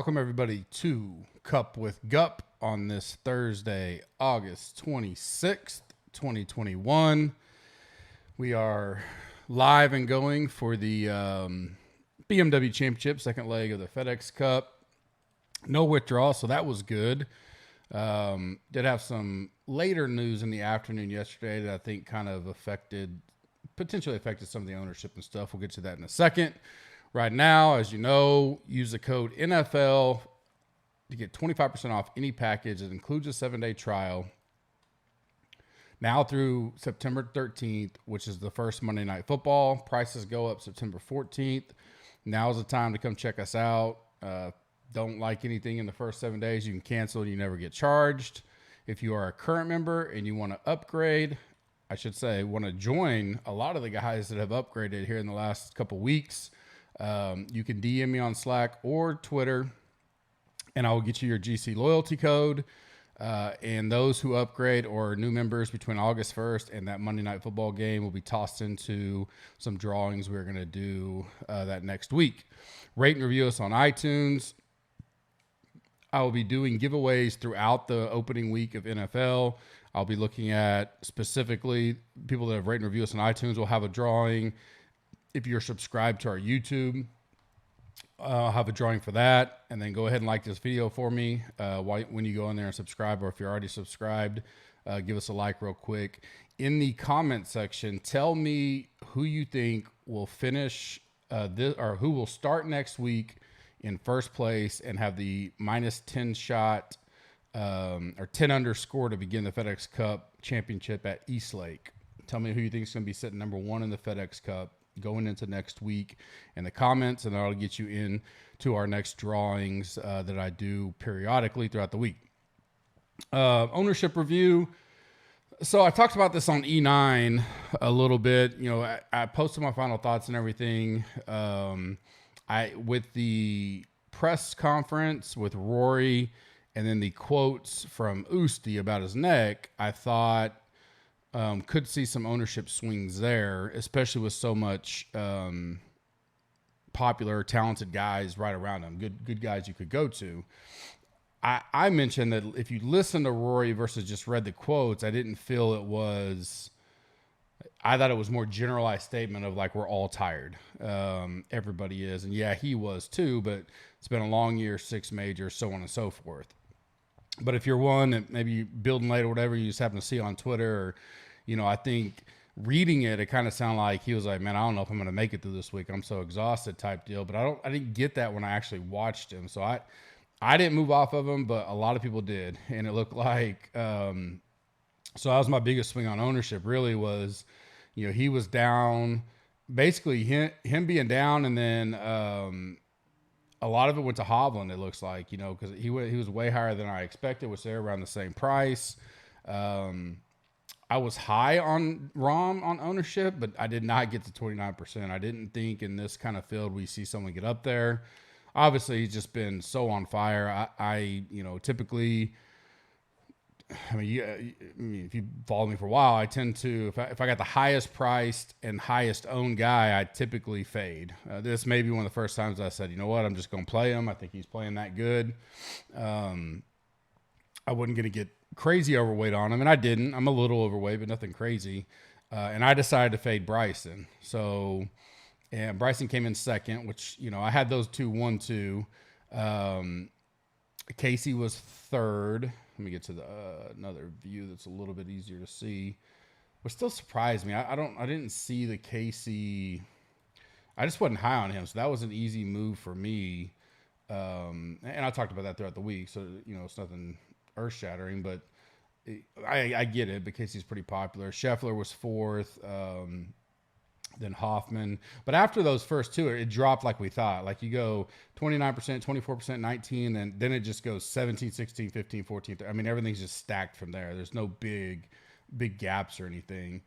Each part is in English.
Welcome, everybody, to Cup with Gup on this Thursday, August 26th, 2021. We are live and going for the BMW Championship, second leg of the FedEx Cup. No withdrawal, so that was good. Did have some later news in the afternoon yesterday that I think kind of potentially affected some of the ownership and stuff. We'll get to that in a second. Right now, as you know, use the code NFL to get 25% off any package. It includes a 7-day trial. Now through September 13th, which is the first Monday Night Football. Prices go up September 14th. Now is the time to come check us out. Don't like anything in the first 7 days, you can cancel and you never get charged. If you are a current member and you want to upgrade, want to join a lot of the guys that have upgraded here in the last couple weeks, you can DM me on Slack or Twitter, and I will get you your GC loyalty code. And those who upgrade or new members between August 1st and that Monday Night Football game will be tossed into some drawings we're going to do that next week. Rate and review us on iTunes. I will be doing giveaways throughout the opening week of NFL. I'll be looking at specifically people that have rated and reviewed us on iTunes will have a drawing. If you're subscribed to our YouTube, I'll have a drawing for that. And then go ahead and like this video for me when you go in there and subscribe, or if you're already subscribed, give us a like real quick. In the comment section, tell me who you think will finish this, or who will start next week in first place and have the minus 10 shot or 10 under score to begin the FedEx Cup Championship at Eastlake. Tell me who you think is going to be sitting number one in the FedEx Cup going into next week in the comments, and that'll get you in to our next drawings that I do periodically throughout the week. Ownership review. So I talked about this on E9 a little bit. You know, I posted my final thoughts and everything. With the press conference with Rory and then the quotes from Usti about his neck, I thought could see some ownership swings there, especially with so much popular, talented guys right around him, good guys you could go to. I mentioned that if you listen to Rory versus just read the quotes, I didn't feel it was... I thought it was more generalized statement of like, we're all tired. Everybody is. And yeah, he was too, but it's been a long year, 6 majors, so on and so forth. But if you're one that maybe building late or whatever, you just happen to see on Twitter, or, you know, I think reading it kind of sounded like he was like, man, I don't know if I'm going to make it through this week. I'm so exhausted type deal. But I didn't get that when I actually watched him. So I didn't move off of him, but a lot of people did. And it looked like, so that was my biggest swing on ownership really was, you know, he was down, basically him being down, and then a lot of it went to Hovland, it looks like, you know, because he was way higher than I expected, which they're around the same price. I was high on Rom on ownership, but I did not get to 29%. I didn't think in this kind of field we see someone get up there. Obviously, he's just been so on fire. I you know, typically... I mean, if you follow me for a while, I tend to, if I got the highest priced and highest owned guy, I typically fade. This may be one of the first times I said, you know what, I'm just going to play him. I think he's playing that good. I wasn't going to get crazy overweight on him, and I didn't. I'm a little overweight, but nothing crazy. And I decided to fade Bryson. So, and Bryson came in second, which, you know, I had those 2-1-2. Casey was third. Let me get to the another view that's a little bit easier to see. What still surprised me, I didn't see the Casey. I just wasn't high on him, so that was an easy move for me. And I talked about that throughout the week, so you know it's nothing earth shattering, but I get it because he's pretty popular. Scheffler was fourth. Then Hoffman. But after those first two, it dropped like we thought. Like you go 29%, 24%, 19, and then it just goes 17, 16, 15, 14. I mean, everything's just stacked from there. There's no big gaps or anything.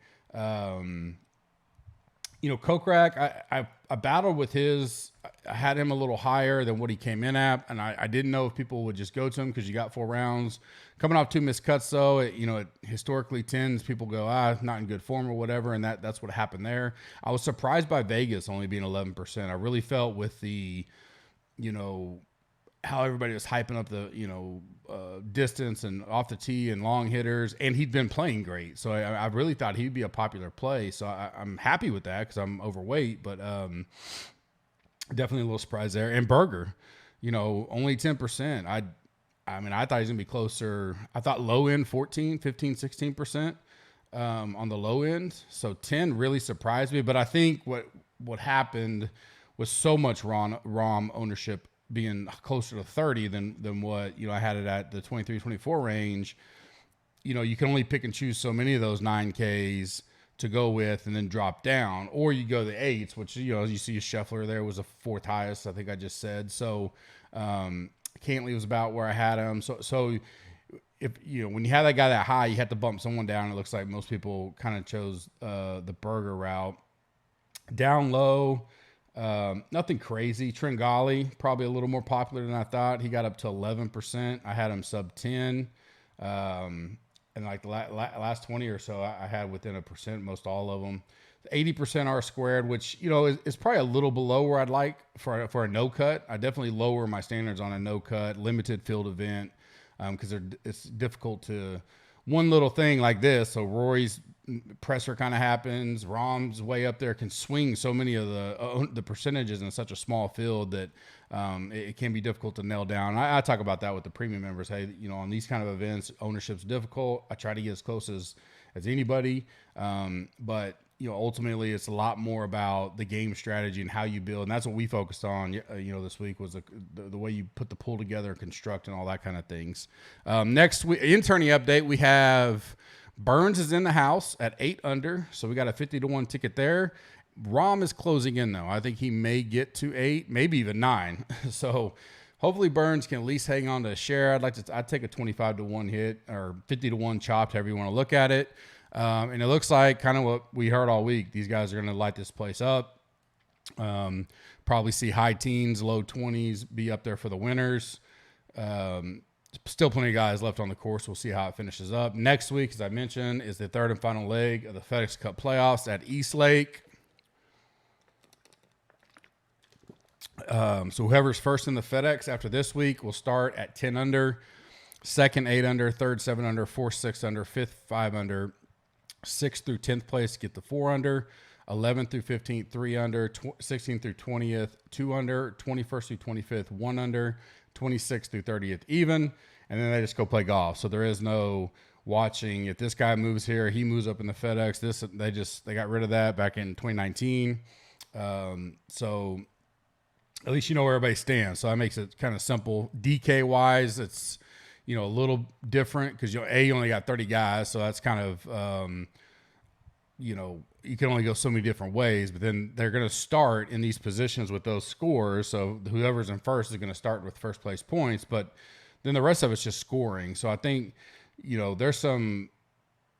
You know, Kokrak, I battled with his. I had him a little higher than what he came in at, and I didn't know if people would just go to him because you got 4 rounds. Coming off 2 missed cuts, though, it historically tends people go, not in good form or whatever, and that's what happened there. I was surprised by Vegas only being 11%. I really felt with the, how everybody was hyping up the, distance and off the tee and long hitters, and he'd been playing great. So I really thought he'd be a popular play. So I'm happy with that because I'm overweight, but definitely a little surprise there. And Berger, only 10%. I mean, I thought he was going to be closer. I thought low end 14, 15, 16% on the low end. So 10 really surprised me. But I think what happened was so much ROM ownership being closer to 30 than what, I had it at the 23, 24 range. You can only pick and choose so many of those 9Ks to go with and then drop down, or you go the 8s, which, you see Scheffler there was a 4th highest, I think I just said. So Cantley was about where I had him. So if, when you have that guy that high, you have to bump someone down. It looks like most people kind of chose the Berger route. Down low, nothing crazy. Tringali, probably a little more popular than I thought. He got up to 11%. I had him sub 10. And like the last 20 or so, I had within 1%, most all of them. 80% R squared, which, is probably a little below where I'd like for a no cut. I definitely lower my standards on a no cut, limited field event, because it's difficult to one little thing like this. So Rory's presser kind of happens. Rom's way up there, can swing so many of the percentages in such a small field that it can be difficult to nail down. I talk about that with the premium members. Hey, on these kind of events, ownership's difficult. I try to get as close as anybody, but ultimately it's a lot more about the game strategy and how you build, and that's what we focused on. This week was the way you put the pool together, construct, and all that kind of things. Next week, internee update, we have Burns is in the house at 8 under, so we got a 50-1 ticket there. Rahm is closing in though. I think he may get to 8, maybe even 9. So hopefully Burns can at least hang on to a share. I'd take a 25-1 hit or 50-1 chopped, however you want to look at it. And it looks like kind of what we heard all week. These guys are going to light this place up. Probably see high teens, low 20s be up there for the winners. Still plenty of guys left on the course. We'll see how it finishes up. Next week, as I mentioned, is the third and final leg of the FedEx Cup playoffs at East Lake. So whoever's first in the FedEx after this week will start at 10 under, second 8 under, third 7 under, fourth 6 under, fifth 5 under, 6th through 10th place get the 4 under, 11th through 15th 3 under, 16th through 20th 2 under, 21st through 25th 1 under, 26th through 30th even, and then they just go play golf. So there is no watching. If this guy moves here, he moves up in the FedEx. They got rid of that back in 2019. So at least you know where everybody stands. So that makes it kind of simple. DK wise, it's a little different because you only got 30 guys, so that's kind of you can only go so many different ways. But then they're going to start in these positions with those scores. So whoever's in first is going to start with first place points, but then the rest of it's just scoring. So I think there's some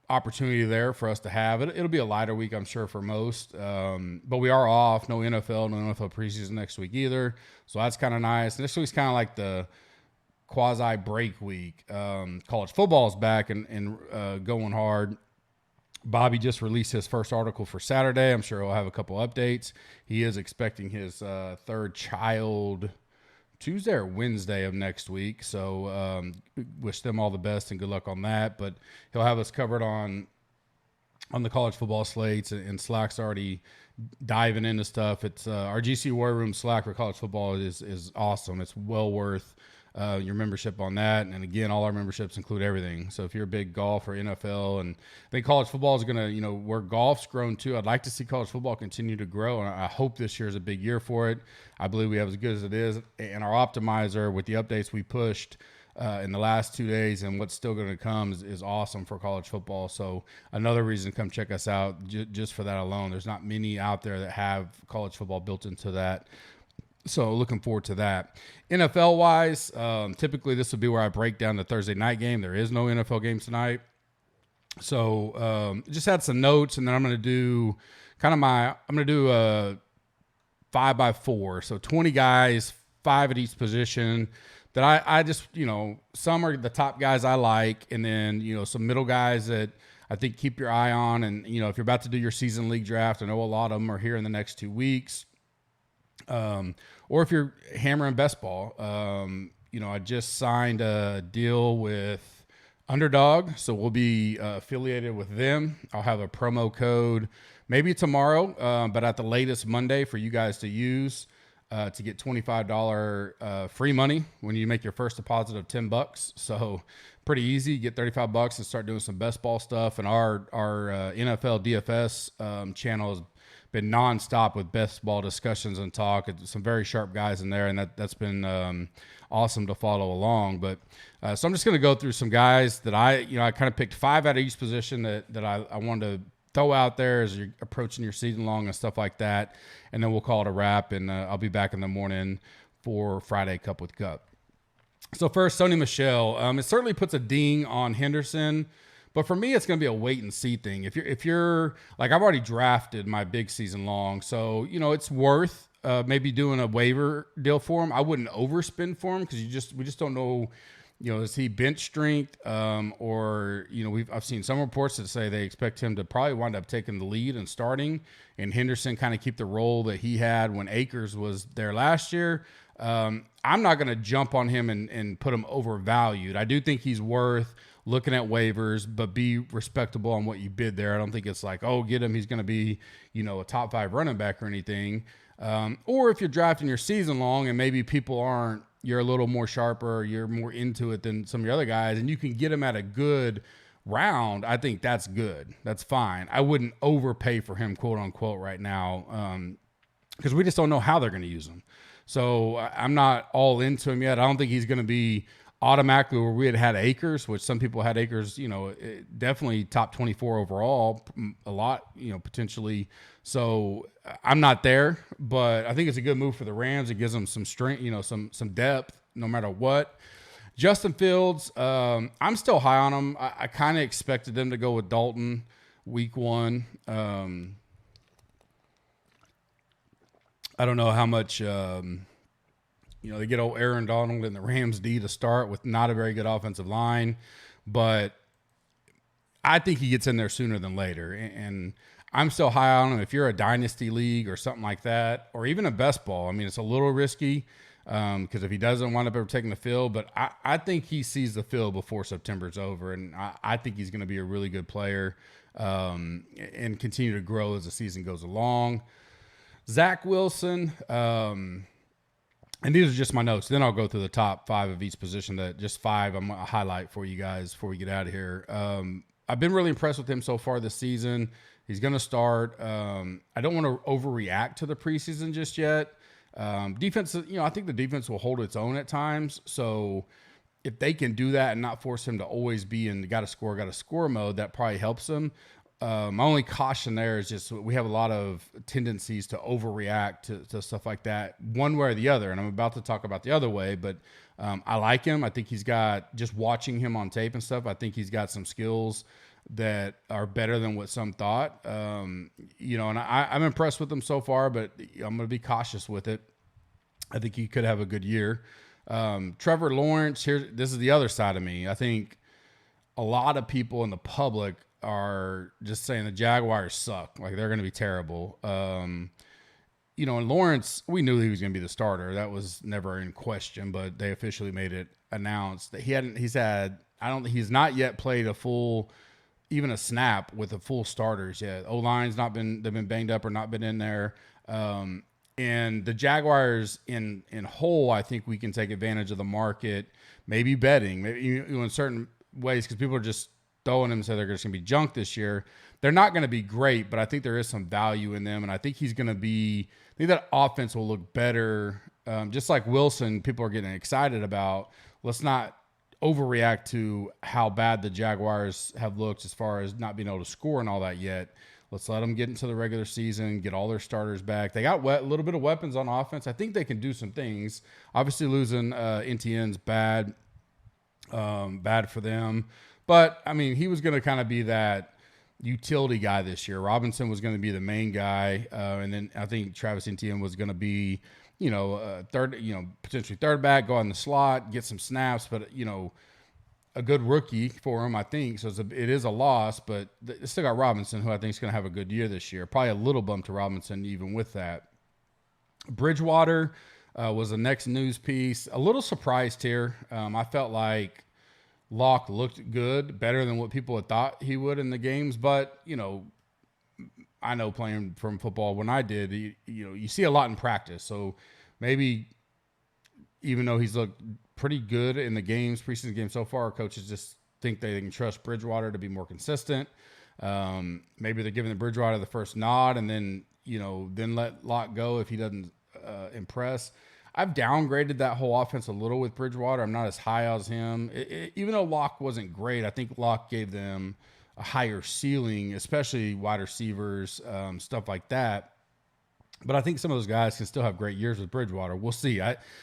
opportunity there for us to have it. It'll be a lighter week, I'm sure, for most. But we are off. No NFL preseason next week either. So that's kind of nice. And this week's kind of like the quasi break week. College football is back and going hard. Bobby just released his first article for Saturday. I'm sure he'll have a couple updates. He is expecting his third child Tuesday or Wednesday of next week. So wish them all the best and good luck on that. But he'll have us covered on the college football slates, and Slack's already diving into stuff. It's our GC War Room Slack for college football is awesome. It's well worth your membership on that. And again, all our memberships include everything. So if you're a big golf or NFL, and I think college football is going to, where golf's grown too, I'd like to see college football continue to grow. And I hope this year is a big year for it. I believe we have as good as it is. And our optimizer with the updates we pushed in the last 2 days and what's still going to come is awesome for college football. So another reason to come check us out just for that alone. There's not many out there that have college football built into that. So looking forward to that. NFL wise, typically this would be where I break down the Thursday night game. There is no NFL games tonight. So just had some notes, and then I'm going to do a 5x4. So 20 guys, 5 at each position that I just, some are the top guys I like. And then, some middle guys that I think keep your eye on. And, if you're about to do your season league draft, I know a lot of them are here in the next 2 weeks. or if you're hammering best ball, I just signed a deal with Underdog, so we'll be affiliated with them. I'll have a promo code maybe tomorrow, but at the latest Monday for you guys to use to get $25 free money when you make your first deposit of $10. So pretty easy. Get $35 and start doing some best ball stuff. And our NFL DFS channel has been nonstop with best ball discussions and talk. Some very sharp guys in there, and that's been awesome to follow along. But so I'm just going to go through some guys that I kind of picked 5 out of each position that I wanted to throw out there as you're approaching your season long and stuff like that. And then we'll call it a wrap, and I'll be back in the morning for Friday Cup with Gup. So first, Sony Michel. It certainly puts a ding on Henderson, but for me, it's going to be a wait and see thing. If you're like, I've already drafted my big season long, so it's worth maybe doing a waiver deal for him. I wouldn't overspend for him because we just don't know. Is he bench strength or I've seen some reports that say they expect him to probably wind up taking the lead and starting, and Henderson kind of keep the role that he had when Akers was there last year. I'm not going to jump on him and put him overvalued. I do think he's worth looking at waivers, but be respectable on what you bid there. I don't think it's like, oh, get him, he's going to be, a top 5 running back or anything. Or if you're drafting your season long and maybe you're a little more sharper, you're more into it than some of your other guys, and you can get him at a good round, I think that's good. That's fine. I wouldn't overpay for him, quote unquote, right now, because we just don't know how they're going to use him. So I'm not all into him yet. I don't think he's going to be automatically where we had Akers, which some people had Akers, definitely top 24 overall, a lot, potentially. So I'm not there, but I think it's a good move for the Rams. It gives them some strength, some depth, no matter what. Justin Fields, I'm still high on him. I kind of expected them to go with Dalton week 1. I don't know how much, they get old Aaron Donald and the Rams D to start with not a very good offensive line, but I think he gets in there sooner than later. And I'm still high on him. If you're a dynasty league or something like that, or even a best ball, I mean, it's a little risky because if he doesn't wind up ever taking the field, but I think he sees the field before September's over. And I think he's going to be a really good player and continue to grow as the season goes along. Zach Wilson, and these are just my notes. Then I'll go through the top 5 of each position. Just 5 I'm going to highlight for you guys before we get out of here. I've been really impressed with him so far this season. He's going to start. I don't want to overreact to the preseason just yet. Defense, I think the defense will hold its own at times. So if they can do that and not force him to always be in got to score mode, that probably helps him. My only caution there is just we have a lot of tendencies to overreact to stuff like that one way or the other. And I'm about to talk about the other way, but I like him. I think he's got, just watching him on tape and stuff, I think he's got some skills that are better than what some thought. And I'm impressed with him so far, but I'm going to be cautious with it. I think he could have a good year. Trevor Lawrence, this is the other side of me. I think a lot of people in the public are just saying the Jaguars suck. Like, they're going to be terrible. And Lawrence, we knew he was going to be the starter. That was never in question, but they officially made it announced that he's not yet played even a snap with the full starters yet. O-line's they've been banged up or not been in there. And the Jaguars in whole, I think we can take advantage of the market, maybe betting, maybe in certain ways, because people are just throwing them and say they're just going to be junk this year. They're not going to be great, but I think there is some value in them. And I think I think that offense will look better. Just like Wilson, people are getting excited about. Let's not overreact to how bad the Jaguars have looked as far as not being able to score and all that yet. Let's let them get into the regular season, get all their starters back. They got a little bit of weapons on offense. I think they can do some things. Obviously, losing NTN's bad for them. But, I mean, he was going to kind of be that utility guy this year. Robinson was going to be the main guy. And then I think Travis Etienne was going to be, potentially third back, go in the slot, get some snaps. But, a good rookie for him, I think. So it is a loss, but they still got Robinson, who I think is going to have a good year this year. Probably a little bump to Robinson even with that. Bridgewater, was the next news piece. A little surprised here. I felt like Locke looked good, better than what people had thought he would in the games. But, I know playing from football when I did, you see a lot in practice. So maybe even though he's looked pretty good in the games, preseason games so far, coaches just think they can trust Bridgewater to be more consistent. Maybe they're giving the Bridgewater the first nod and then, then let Locke go if he doesn't impress. I've downgraded that whole offense a little with Bridgewater. I'm not as high as him. Even though Locke wasn't great, I think Locke gave them a higher ceiling, especially wide receivers, stuff like that. But I think some of those guys can still have great years with Bridgewater. We'll see.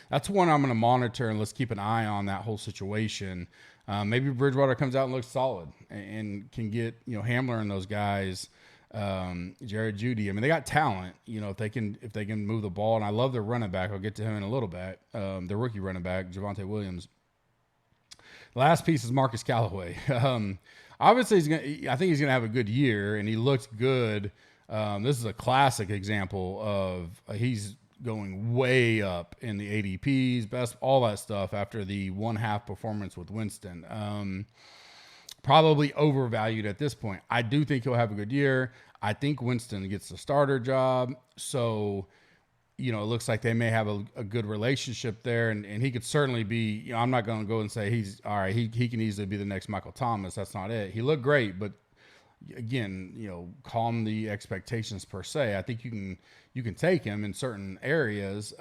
That's one I'm going to monitor, and let's keep an eye on that whole situation. Maybe Bridgewater comes out and looks solid and can get, Hamler and those guys, Jared Jeudy. I mean, they got talent, if they can move the ball. And I love their running back. I'll get to him in a little bit. Their rookie running back, Javonte Williams. Last piece is Marquez Callaway. Obviously, I think he's going to have a good year, and he looks good. This is a classic example of he's going way up in the ADPs, best, all that stuff after the 1/2 performance with Winston. Probably overvalued at this point. I do think he'll have a good year. I think Winston gets the starter job. So, it looks like they may have a good relationship there. And he could certainly be, I'm not going to go and say he's all right. He can easily be the next Michael Thomas. That's not it. He looked great, but again, calm the expectations per se. I think you can take him in certain areas.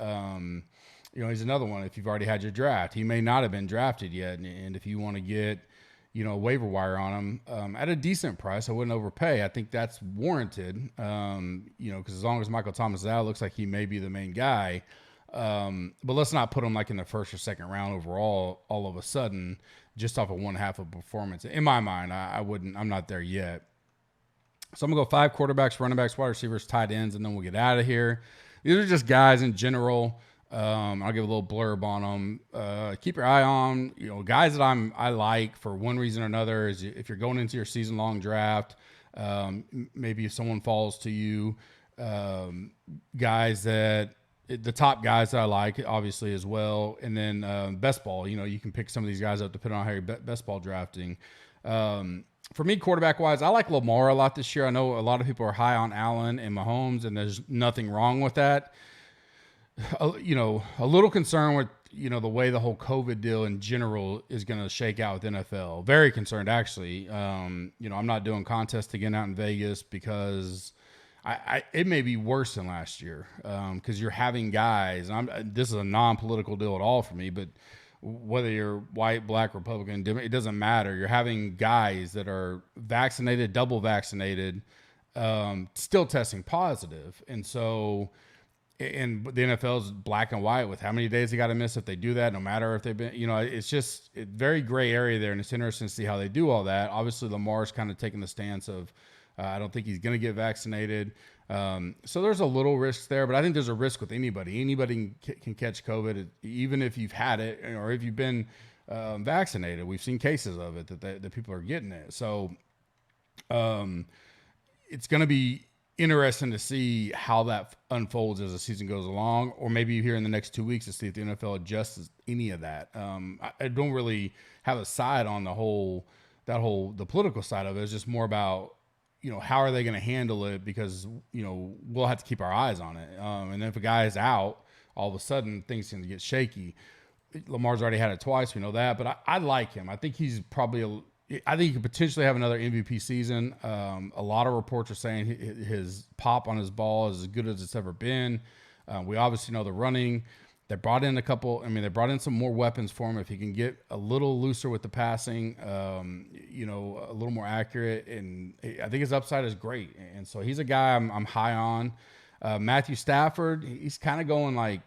He's another one. If you've already had your draft, he may not have been drafted yet. And if you want to get, a waiver wire on him at a decent price, I wouldn't overpay. I think that's warranted. Because as long as Michael Thomas is out, it looks like he may be the main guy. But let's not put him like in the first or second round overall, all of a sudden, just off of 1/2 of performance. In my mind, I wouldn't, I'm not there yet. So I'm going to go 5 quarterbacks, running backs, wide receivers, tight ends, and then we'll get out of here. These are just guys in general. I'll give a little blurb on them. Keep your eye on, guys that I like for one reason or another is if you're going into your season-long draft, maybe if someone falls to you, guys that the top guys that I like, obviously, as well. And then best ball, you can pick some of these guys up depending on how you're best ball drafting. For me, quarterback-wise, I like Lamar a lot this year. I know a lot of people are high on Allen and Mahomes, and there's nothing wrong with that. A little concerned with, the way the whole COVID deal in general is going to shake out with NFL. Very concerned, actually. I'm not doing contests again out in Vegas because it may be worse than last year because you're having guys. This is a non-political deal at all for me, but whether you're white, black, Republican, it doesn't matter. You're having guys that are vaccinated, double vaccinated, still testing positive. And so, and the NFL is black and white with how many days they got to miss if they do that, no matter if they've been, it's just a very gray area there. And it's interesting to see how they do all that. Obviously, Lamar's kind of taking the stance of, I don't think he's going to get vaccinated. So there's a little risk there, but I think there's a risk with anybody. Anybody can catch COVID, even if you've had it or if you've been vaccinated. We've seen cases of it that people are getting it. So it's going to be interesting to see how that unfolds as the season goes along, or maybe here in the next 2 weeks to see if the NFL adjusts any of that. I don't really have a side on the political side of it. It's just more about, how are they going to handle it? Because, we'll have to keep our eyes on it. And if a guy is out, all of a sudden things can get shaky. Lamar's already had it twice. We know that, but I like him. I think he's probably I think he could potentially have another MVP season. A lot of reports are saying his pop on his ball is as good as it's ever been. We obviously know the running. They brought in they brought in some more weapons for him. If he can get a little looser with the passing, a little more accurate, and I think his upside is great. And so he's a guy I'm high on. Matthew Stafford, he's kind of going like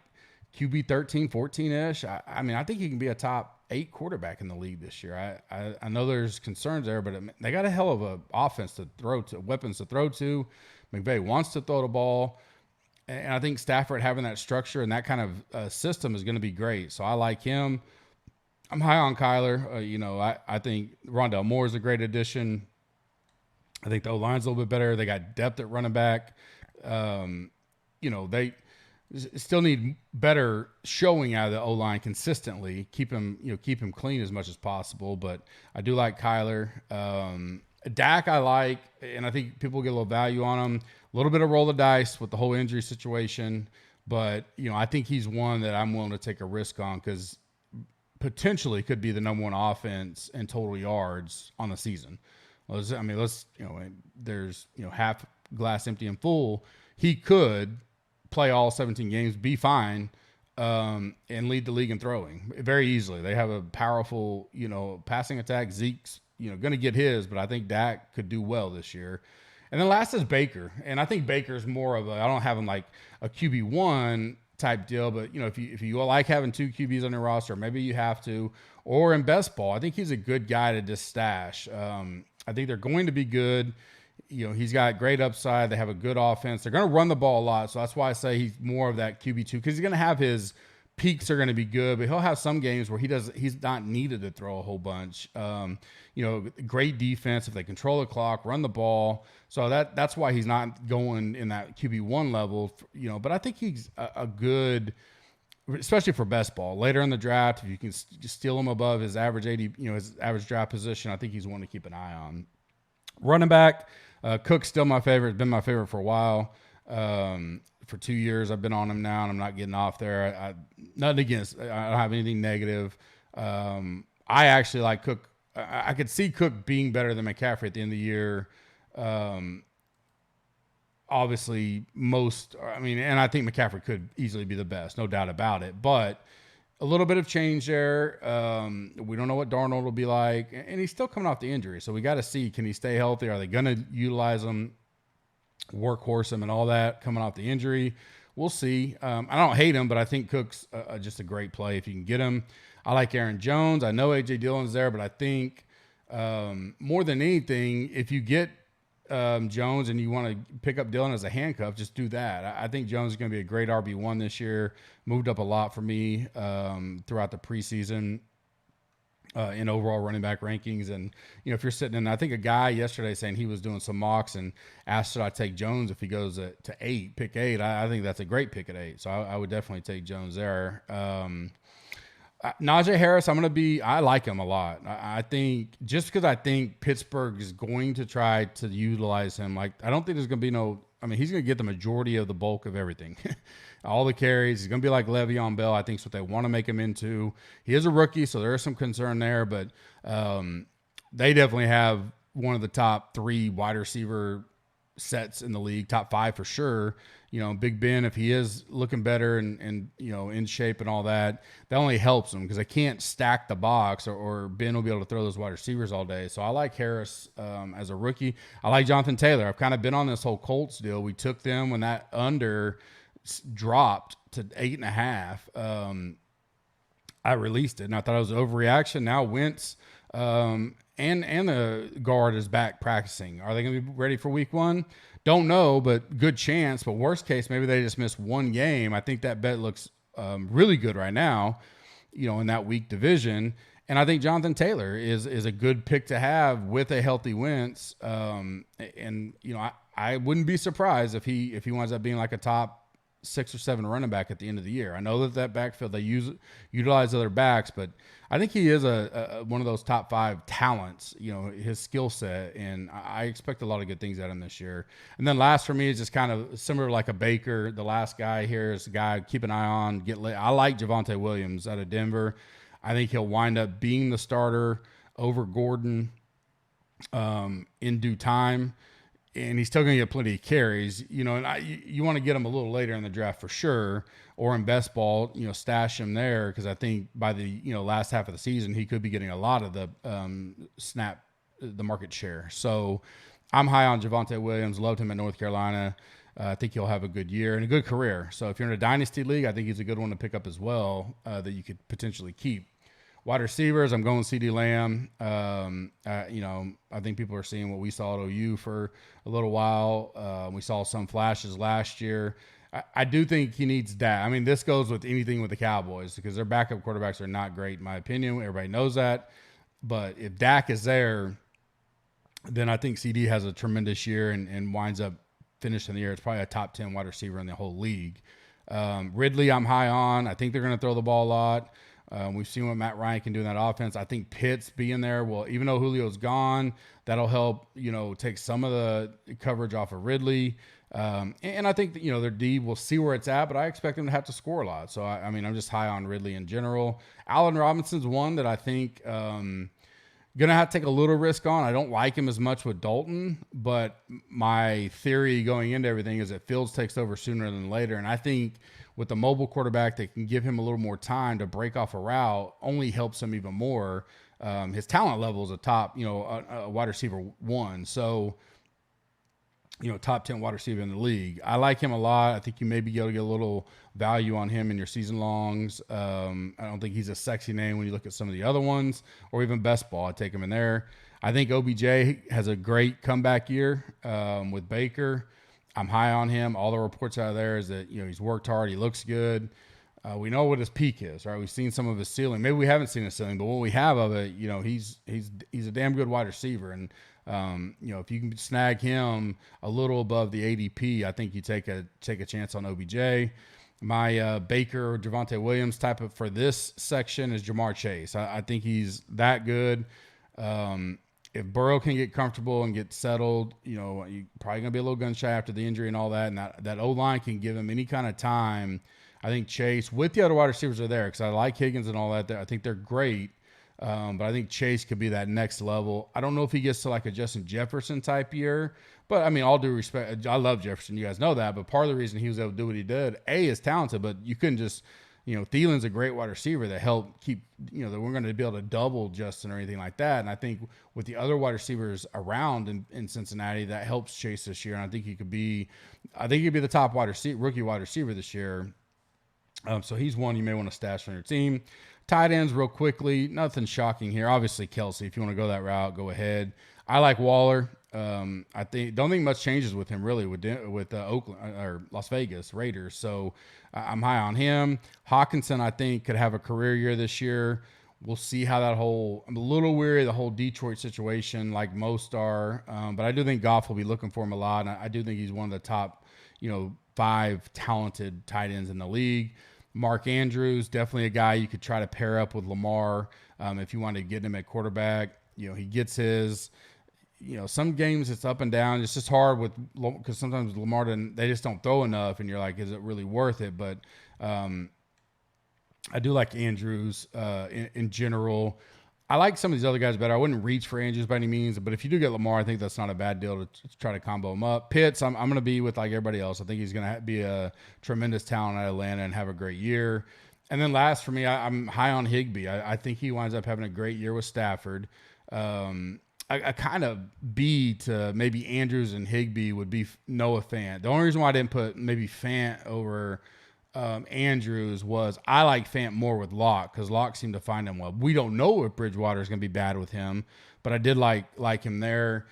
QB 13, 14-ish. I think he can be a top 8 quarterback in the league this year. I know there's concerns there, but they got a hell of a offense to throw to, weapons to throw to. McVay wants to throw the ball. And I think Stafford having that structure and that kind of system is going to be great. So I like him. I'm high on Kyler. I think Rondale Moore is a great addition. I think the O-line's a little bit better. They got depth at running back. still need better showing out of the O-line consistently. Keep him clean as much as possible. But I do like Kyler. Dak I like, and I think people get a little value on him. A little bit of roll the dice with the whole injury situation. But, I think he's one that I'm willing to take a risk on because potentially could be the number one offense in total yards on the season. There's half glass empty and full. He could play all 17 games, be fine, and lead the league in throwing very easily. They have a powerful, passing attack. Zeke's, going to get his, but I think Dak could do well this year. And then last is Baker. And I think Baker's more of I don't have him like a QB1 type deal, but if you like having two QBs on your roster, maybe you have to, or in best ball, I think he's a good guy to just stash. I think they're going to be good. He's got great upside. They have a good offense. They're going to run the ball a lot. So that's why I say he's more of that QB2 because he's going to have his peaks are going to be good, but he'll have some games where he's not needed to throw a whole bunch. Great defense. If they control the clock, run the ball. So that's why he's not going in that QB1 level, but I think he's a good, especially for best ball later in the draft. If you can steal him above his average 80, his average draft position, I think he's one to keep an eye on. Running back, Cook's still my favorite. Been my favorite for a while. For 2 years, I've been on him now, and I'm not getting off there. Nothing against. I don't have anything negative. I actually like Cook. I could see Cook being better than McCaffrey at the end of the year. Obviously, and I think McCaffrey could easily be the best, no doubt about it. But a little bit of change there. We don't know what Darnold will be like, and he's still coming off the injury. So we got to see, can he stay healthy? Are they going to utilize him, workhorse him, and all that coming off the injury? We'll see. I don't hate him, but I think Cook's just a great play if you can get him. I like Aaron Jones. I know A.J. Dillon's there, but I think more than anything, if you get Jones and you want to pick up Dillon as a handcuff, just do that. I think Jones is going to be a great RB1 this year. Moved up a lot for me throughout the preseason in overall running back rankings. And, if you're sitting in, I think a guy yesterday saying he was doing some mocks and asked, should I take Jones if he goes to 8, pick 8? I think that's a great pick at 8. So I would definitely take Jones there. Najee Harris, I like him a lot. I think just because I think Pittsburgh is going to try to utilize him, I don't think there's going to be he's going to get the majority of the bulk of everything. All the carries. He's going to be like Le'Veon Bell. I think it's what they want to make him into. He is a rookie, so there is some concern there, but they definitely have one of the top 3 wide receiver sets in the league, top 5 for sure. Big Ben, if he is looking better and in shape and all that, that only helps him because they can't stack the box or Ben will be able to throw those wide receivers all day. So I like Harris as a rookie. I like Jonathan Taylor. I've kind of been on this whole Colts deal. We took them when that under dropped to 8.5. I released it and I thought it was an overreaction. Now Wentz and the guard is back practicing. Are they going to be ready for week 1? Don't know, but good chance. But worst case, maybe they just miss one game. I think that bet looks really good right now, in that weak division. And I think Jonathan Taylor is a good pick to have with a healthy Wentz. I wouldn't be surprised if he winds up being like a top 6 or 7 running back at the end of the year. I know that backfield, they utilize other backs, but I think he is a one of those top 5 talents, his skill set, and I expect a lot of good things out of him this year. And then last for me is just kind of similar like a Baker. The last guy here is a guy to keep an eye on. I like Javonte Williams out of Denver. I think he'll wind up being the starter over Gordon in due time. And he's still going to get plenty of carries, and you want to get him a little later in the draft for sure, or in best ball, stash him there. Because I think by the, last half of the season, he could be getting a lot of the the market share. So I'm high on Javonte Williams. Loved him at North Carolina. I think he'll have a good year and a good career. So if you're in a dynasty league, I think he's a good one to pick up as well that you could potentially keep. Wide receivers, I'm going CeeDee Lamb. I think people are seeing what we saw at OU for a little while. We saw some flashes last year. I do think he needs Dak. This goes with anything with the Cowboys because their backup quarterbacks are not great, in my opinion. Everybody knows that. But if Dak is there, then I think CD has a tremendous year and winds up finishing the year. It's probably a top 10 wide receiver in the whole league. Ridley, I'm high on. I think they're going to throw the ball a lot. We've seen what Matt Ryan can do in that offense. I think Pitts being there, well, even though Julio's gone, that'll help, take some of the coverage off of Ridley. And I think that, their D will see where it's at, but I expect them to have to score a lot. So, I'm just high on Ridley in general. Allen Robinson's one that I think going to have to take a little risk on. I don't like him as much with Dalton, but my theory going into everything is that Fields takes over sooner than later. And I think with the mobile quarterback that can give him a little more time to break off a route only helps him even more. His talent level is a top, a wide receiver one. So, top 10 wide receiver in the league. I like him a lot. I think you may be able to get a little value on him in your season longs. I don't think he's a sexy name when you look at some of the other ones, or even best ball. I'd take him in there. I think OBJ has a great comeback year with Baker. I'm high on him. All the reports out of there is that, he's worked hard. He looks good. We know what his peak is, right? We've seen some of his ceiling. Maybe we haven't seen his ceiling, but what we have of it, he's a damn good wide receiver. And, if you can snag him a little above the ADP, I think you take a chance on OBJ. My Baker or Javonte Williams type of for this section is Jamar Chase. I think he's that good. If Burrow can get comfortable and get settled, you're probably going to be a little gun shy after the injury and all that. And that O-line can give him any kind of time. I think Chase, with the other wide receivers are there, because I like Higgins and all that. I think they're great. But I think Chase could be that next level. I don't know if he gets to like a Justin Jefferson type year, but all due respect, I love Jefferson. You guys know that. But part of the reason he was able to do what he did, A, is talented, but you couldn't just, Thielen's a great wide receiver that helped keep, that we're going to be able to double Justin or anything like that. And I think with the other wide receivers around in Cincinnati, that helps Chase this year. And I think he could be the top rookie wide receiver this year. So he's one you may want to stash on your team. Tight ends real quickly, nothing shocking here. Obviously Kelsey, if you want to go that route, go ahead. I like Waller. Don't think much changes with him really with Oakland or Las Vegas Raiders. So I'm high on him. Hawkinson, I think, could have a career year this year. We'll see how I'm a little weary of the whole Detroit situation, like most are. But I do think Goff will be looking for him a lot. And I do think he's one of the top, 5 talented tight ends in the league. Mark Andrews, definitely a guy you could try to pair up with Lamar if you wanted to get him at quarterback. He gets his, some games it's up and down. It's just hard because sometimes Lamar they just don't throw enough, and you're like, is it really worth it? But I do like Andrews in general. I like some of these other guys better. I wouldn't reach for Andrews by any means, but if you do get Lamar, I think that's not a bad deal to try to combo him up. Pitts, I'm going to be with like everybody else. I think he's going to be a tremendous talent at Atlanta and have a great year. And then last for me, I'm high on Higbee. I think he winds up having a great year with Stafford. I kind of B to maybe Andrews and Higbee would be Noah Fant. The only reason why I didn't put maybe Fant over Andrews was I like Fant more with Locke, because Locke seemed to find him well. We don't know if Bridgewater is going to be bad with him, but I did like him there.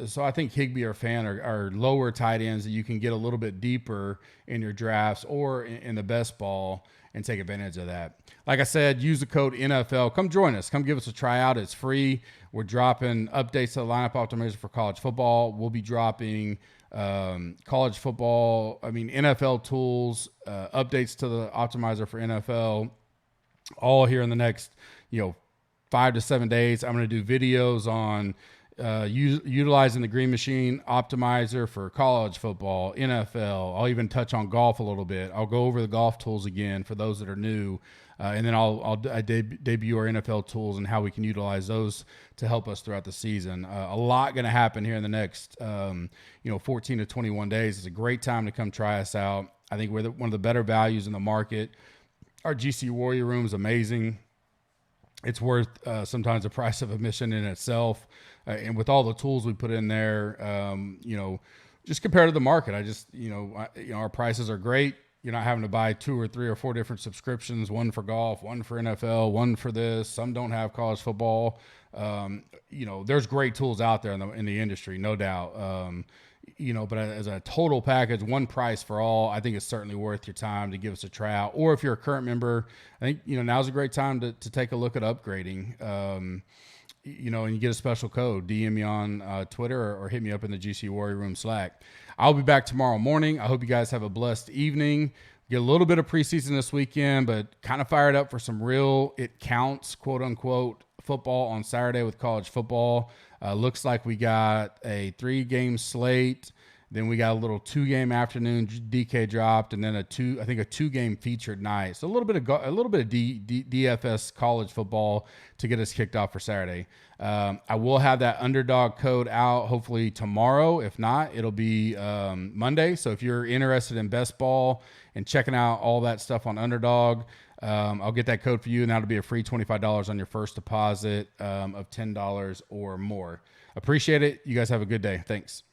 So I think Higbee or Fant are lower tight ends that you can get a little bit deeper in your drafts or in the best ball and take advantage of that. Like I said, use the code NFL. Come join us. Come give us a tryout. It's free. We're dropping updates to the lineup optimizer for college football. We'll be dropping college football, NFL tools, updates to the optimizer for NFL, all here in the next, 5 to 7 days. I'm going to do videos on utilizing the Green Machine optimizer for college football, NFL. I'll even touch on golf a little bit. I'll go over the golf tools again for those that are new. And then I'll debut our NFL tools and how we can utilize those to help us throughout the season. A lot going to happen here in the next, 14 to 21 days. It's a great time to come try us out. I think we're one of the better values in the market. Our GC Warrior Room is amazing. It's worth sometimes the price of admission in itself. And with all the tools we put in there, just compared to the market, our prices are great. You're not having to buy 2 or 3 or 4 different subscriptions, one for golf, one for NFL, one for this. Some don't have college football. There's great tools out there in the industry, no doubt. But as a total package, one price for all, I think it's certainly worth your time to give us a tryout. Or if you're a current member, I think, now's a great time to take a look at upgrading. And you get a special code. DM me on Twitter or hit me up in the GC Warrior Room Slack. I'll be back tomorrow morning. I hope you guys have a blessed evening. Get a little bit of preseason this weekend, but kind of fired up for some real it counts, quote unquote, football on Saturday with college football. Looks like we got a 3-game slate. Then we got a little 2-game afternoon DK dropped, and then a 2-game featured night. So a little bit of DFS college football to get us kicked off for Saturday. I will have that underdog code out hopefully tomorrow. If not, it'll be Monday. So if you're interested in best ball and checking out all that stuff on Underdog, I'll get that code for you, and that'll be a free $25 on your first deposit of $10 or more. Appreciate it. You guys have a good day. Thanks.